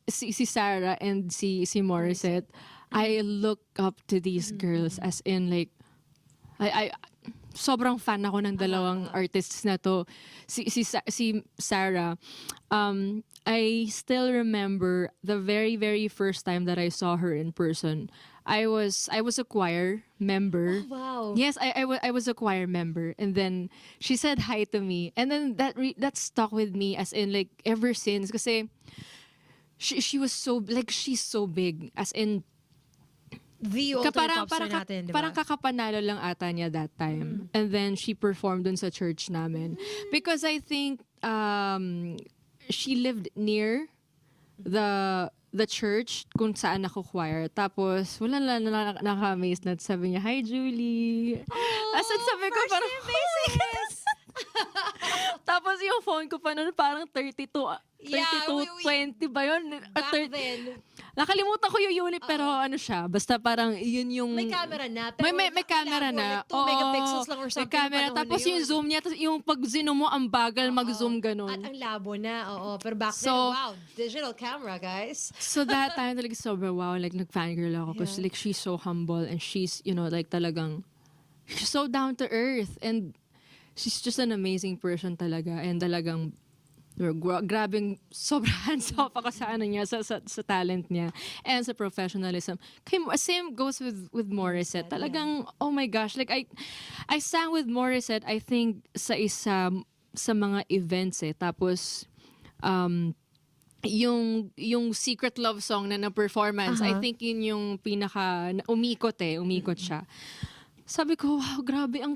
si Sarah and si Morissette, I look up to these girls as in like, I sobrang fan ako ng dalawang artists na to. Si Sarah, I still remember the very, very first time that I saw her in person. I was a choir member. Oh, wow. Yes, I was a choir member, and then she said hi to me, and then that stuck with me as in like ever since. Kasi she was so like she's so big as in The ultimate pop star natin, di ba? parang kakapanalo lang ata niya that time. And then she performed dun sa church namin. Because I think she lived near the church kung saan ako choir. Tapos wala lang naka-amaze na sabi niya, "Hi Julie." As in sabi ko parang tapos yung phone ko pa noon parang 32 20 ba yun? Back then. Nakalimutan ko yung unit pero ano siya, basta parang yun yung May camera na. Pero may camera na. Like 2 megapixels lang or May something. camera. Tapos yung zoom niya, tapos yung pag zoom mo, ang bagal mag-zoom ganun. At ang labo na, oo. Pero back then, So, wow, digital camera, guys. So that time talaga sobrang wow, like nag-fangirl ako because like she's so humble and she's, you know, like talagang, she's so down to earth and she's just an amazing person talaga and talagang grabing sobrang hands off ako sa ano niya, sa talent niya and sa professionalism. Same goes with Morissette. Talagang, oh my gosh, like I sang with Morissette, I think sa mga events Tapos, yung Secret Love Song na performance, I think yun yung pinaka umikot siya. Sabi ko, wow, grabe ang